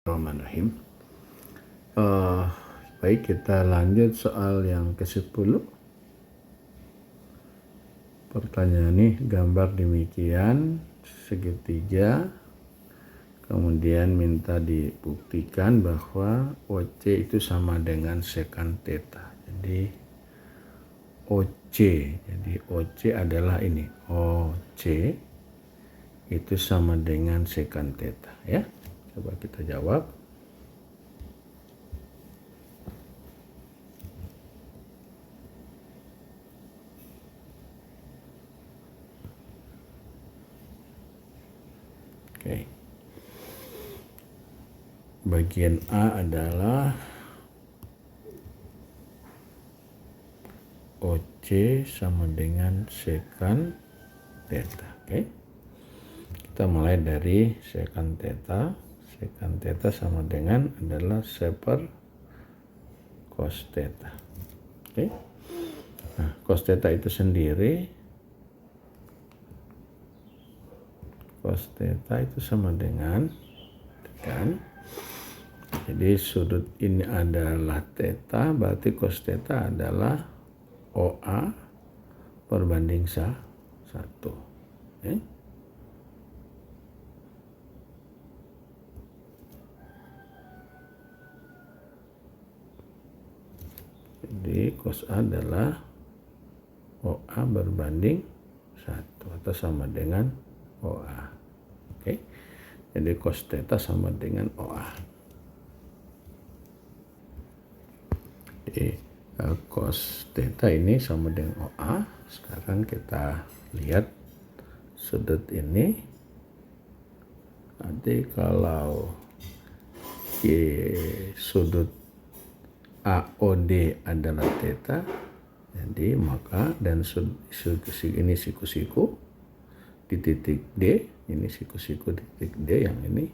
Bismillahirrahmanirrahim. Baik, kita lanjut soal yang ke-10. Pertanyaan ini gambar demikian segitiga, kemudian minta dibuktikan bahwa OC itu sama dengan sekant theta. Jadi OC adalah ini, OC itu sama dengan sekant theta ya. Coba kita jawab. Oke. Bagian A adalah OC sama dengan sekant theta. Oke. Kita mulai dari sekant theta. Sekant theta sama dengan adalah seper cos theta. Oke. Nah, cos theta itu sendiri, cos theta itu sama dengan kan. Jadi sudut ini adalah theta, berarti cos theta adalah OA perbanding 1. Oke. Jadi cos A adalah OA berbanding 1 atau sama dengan OA. Oke. Jadi cos theta sama dengan OA. Jadi cos theta ini sama dengan OA. Sekarang kita lihat sudut ini. Nanti kalau sudut AOD adalah theta, jadi maka dan ini siku-siku di titik D, ini siku-siku di titik D, yang ini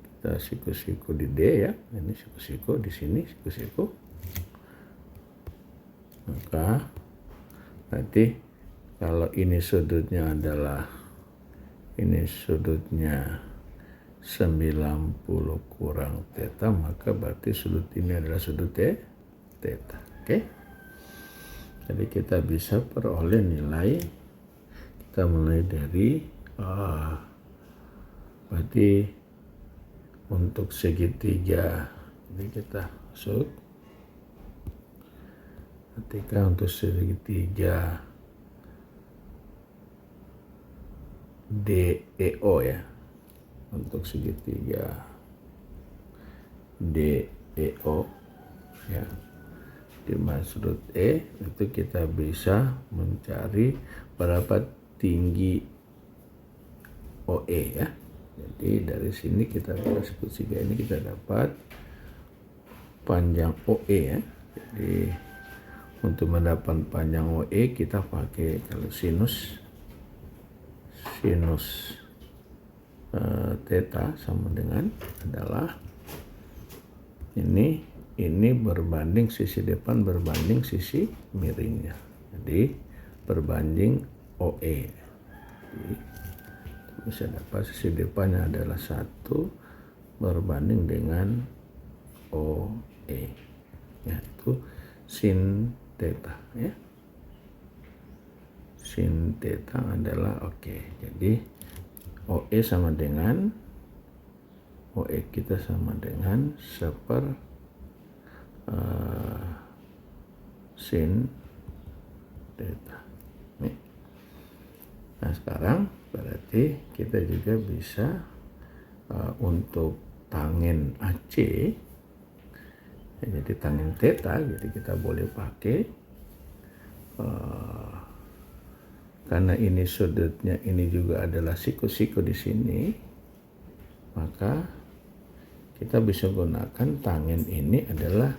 kita siku-siku di D ya, ini siku-siku di sini siku-siku. Maka nanti kalau ini sudutnya adalah, ini sudutnya 90 kurang theta, maka berarti sudut ini adalah sudut theta. Oke. Jadi kita bisa peroleh nilai, kita mulai dari berarti untuk segitiga, jadi kita masuk ketika untuk segitiga DEO ya, untuk segitiga DEO ya, di mana sudut E itu kita bisa mencari berapa tinggi OE ya. Jadi dari sini kita pada segitiga ini kita dapat panjang OE ya. Jadi untuk mendapat panjang OE kita pakai kalau sinus theta sama dengan adalah ini berbanding sisi depan berbanding sisi miringnya. Jadi berbanding OE. Jadi, bisa dapat sisi depannya adalah 1 berbanding dengan OE. Ya, itu sin theta ya. Sin theta adalah oke. Jadi OE sama dengan OE kita sama dengan seper sin theta. Nih. Nah sekarang berarti kita juga bisa untuk tangen AC ya, jadi tangen theta, jadi kita boleh pakai karena ini sudutnya ini juga adalah siku-siku di sini, maka kita bisa gunakan tangen ini adalah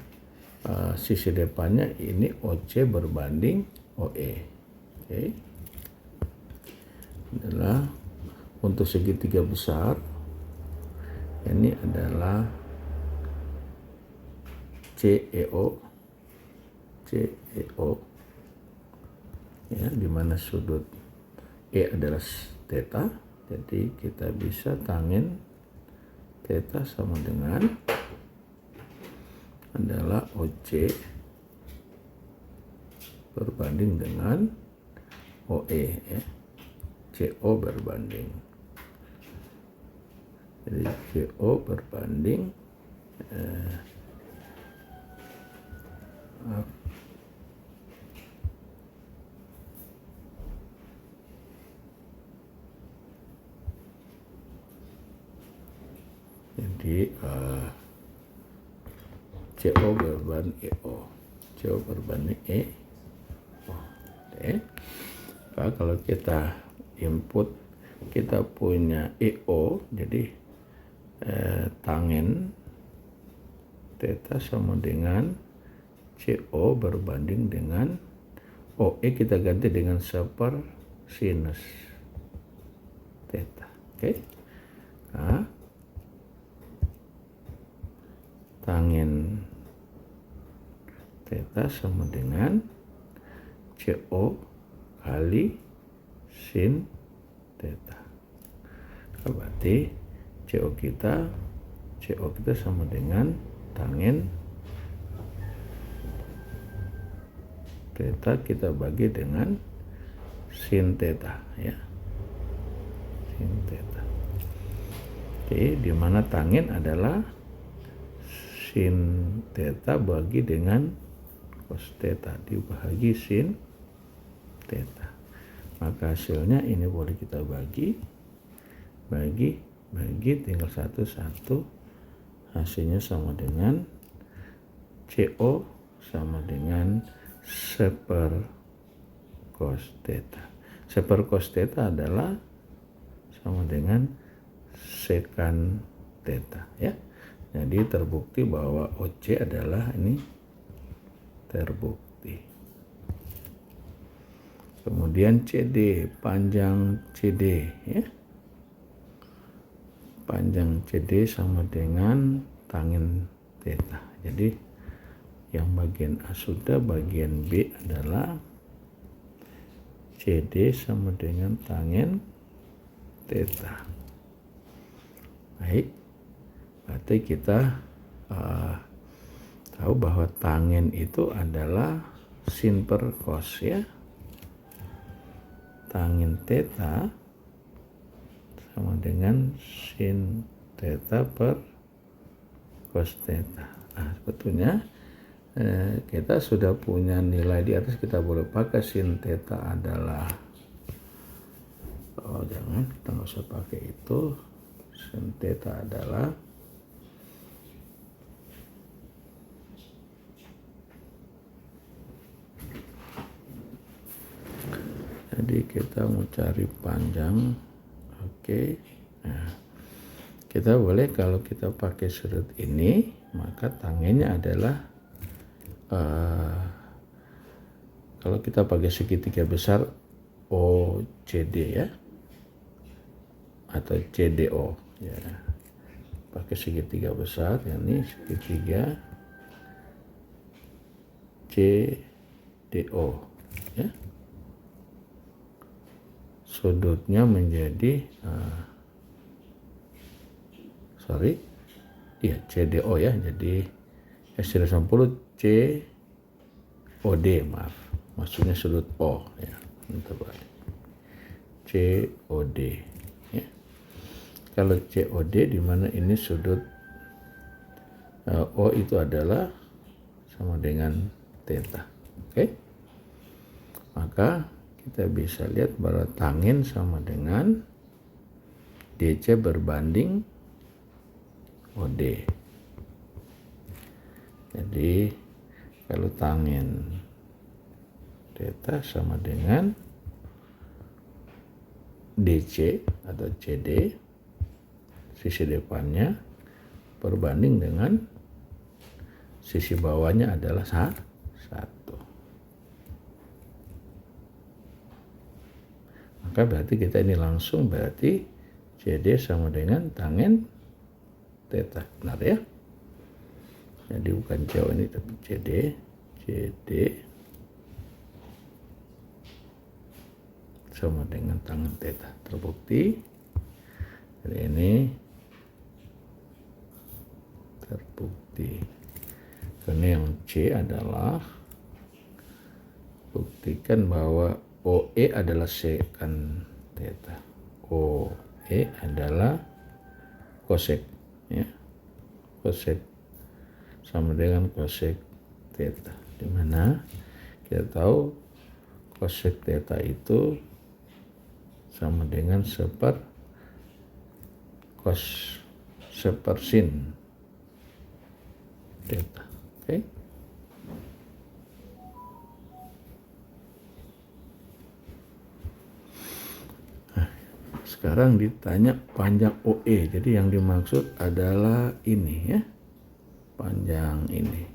sisi depannya ini OC berbanding OE. Oke. Adalah untuk segitiga besar ini adalah CEO ya, di mana sudut E adalah theta, Jadi kita bisa tangin theta sama dengan adalah OC berbanding dengan OE ya. CO berbanding. Jadi CO berbanding jadi CO berbanding EO. CO berbanding EO. Oke. Nah, kalau kita input kita punya EO, jadi tangen theta sama dengan CO berbanding dengan OE, kita ganti dengan seper sinus theta. Oke. Nah, tangen theta sama dengan CO kali sin theta. Berarti CO kita sama dengan tangen theta kita bagi dengan sin theta ya. Sin theta. Oke, di mana tangen adalah sin theta bagi dengan cos theta dibagi sin theta. Maka hasilnya ini boleh kita bagi tinggal satu hasilnya sama dengan CO sama dengan seper cos theta. Seper cos theta adalah sama dengan sekan theta ya. Jadi terbukti bahwa OC adalah ini terbukti. Kemudian CD, panjang CD ya. Panjang CD sama dengan tangen theta. Jadi yang bagian A sudah, bagian B adalah CD sama dengan tangen theta. Baik. Berarti kita tahu bahwa tangen itu adalah sin per cos ya. Tangen theta sama dengan sin theta per cos theta. Nah, sebetulnya kita sudah punya nilai di atas, kita boleh pakai sin theta adalah jangan, kita nggak usah pakai itu. Sin theta adalah jadi kita mau cari panjang. Oke. Nah, kita boleh kalau kita pakai sudut ini, maka tangennya adalah kalau kita pakai segitiga besar OCD ya, atau CDO ya. Pakai segitiga besar, yakni segitiga CDO ya. Sudutnya menjadi CDO ya, jadi S90 COD, maaf, maksudnya sudut O ya, COD ya. Kalau COD di mana ini sudut O itu adalah sama dengan theta. Oke. Maka kita bisa lihat bahwa tangen sama dengan DC berbanding OD. Jadi kalau tangen theta sama dengan DC atau CD, sisi depannya berbanding dengan sisi bawahnya adalah 1. Maka berarti kita ini langsung berarti CD sama dengan tangen theta, benar ya? Jadi bukan CO ini tapi CD sama dengan tangen theta, terbukti. Jadi ini terbukti. Karena yang C adalah buktikan bahwa OE adalah sekan theta. OE adalah kosek, ya. Kosek sama dengan kosek theta. Dimana kita tahu kosek theta itu sama dengan sepersin theta. Oke. Sekarang ditanya panjang OE. Jadi yang dimaksud adalah ini, ya. Panjang ini.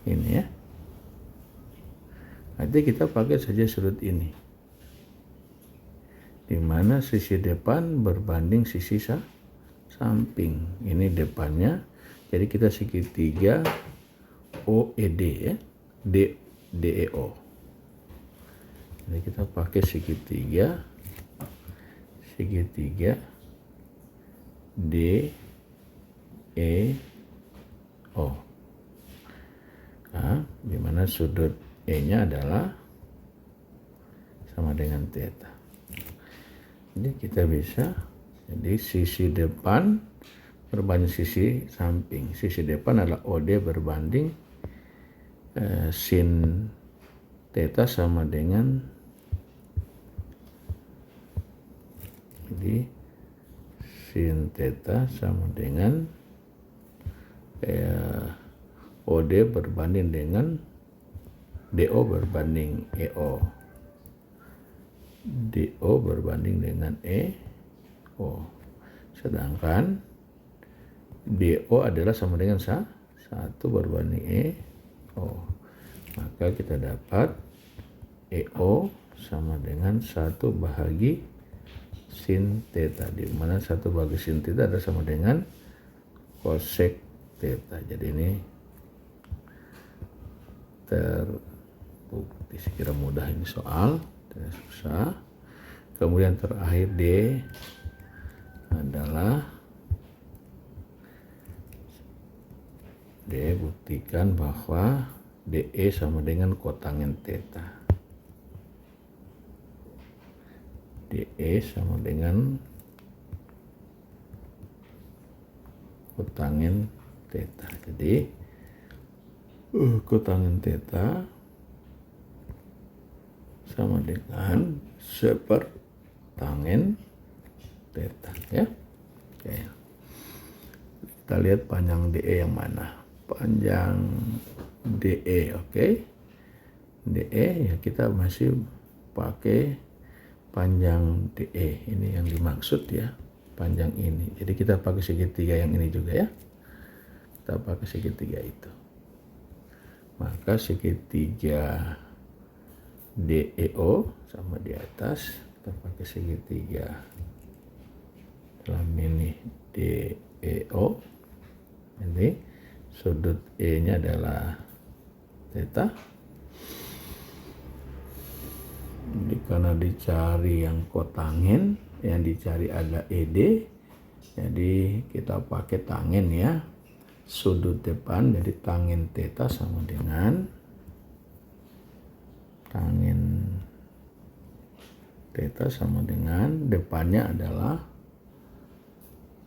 Ini, ya. Nanti kita pakai saja sudut ini. Di mana sisi depan berbanding sisi samping. Ini depannya. Jadi kita segitiga OED, ya. DEO. Jadi kita pakai segitiga DEO. Nah, di mana sudut E-nya adalah sama dengan theta. Jadi kita bisa, jadi sisi depan berbanding sisi samping. Sisi depan adalah OD berbanding sin theta sama dengan, jadi sin theta sama dengan OD berbanding dengan DO berbanding EO. DO berbanding dengan EO. Sedangkan DO adalah sama dengan 1 berbanding EO. Maka kita dapat EO sama dengan 1 bahagi sin theta. Di mana 1 bahagi sin theta adalah sama dengan kosek theta. Jadi ini terbukti. Sekira mudah ini soal, tidak susah. Kemudian terakhir D adalah buktikan bahwa DE sama dengan kotangen theta. DE sama dengan kotangen theta. Jadi kotangen theta sama dengan sepertangen theta, ya. Oke. Kita lihat panjang DE yang mana. Panjang DE, oke. DE ya kita masih pakai panjang DE. Ini yang dimaksud, ya. Panjang ini. Jadi kita pakai segitiga yang ini juga, ya. Kita pakai segitiga itu. Maka segitiga DEO sama di atas, kita pakai segitiga dalam ini DEO. Jadi sudut E-nya adalah theta. Jadi karena dicari yang kotangen, yang dicari ada ED, jadi kita pakai tangen, ya. Sudut depan, jadi tangen theta sama dengan tangen theta sama dengan depannya adalah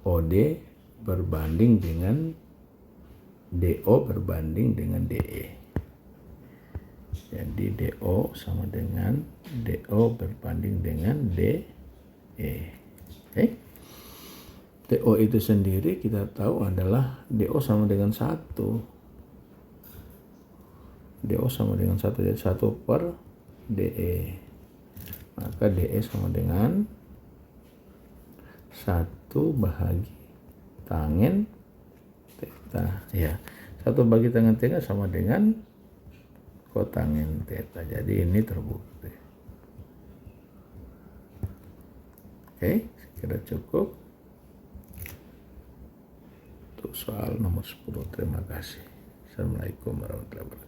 OD berbanding dengan DO berbanding dengan DE. Jadi DO sama dengan DO berbanding dengan DE. Oke. DO itu sendiri kita tahu adalah DO sama dengan 1. DO sama dengan 1, jadi 1 per DE. Maka DE sama dengan 1 bahagi tangen theta, ya. 1 bagi tangen theta sama dengan kotangen theta. Jadi ini terbukti. Oke, kira cukup untuk soal nomor 10. Terima kasih. Assalamualaikum warahmatullahi wabarakatuh.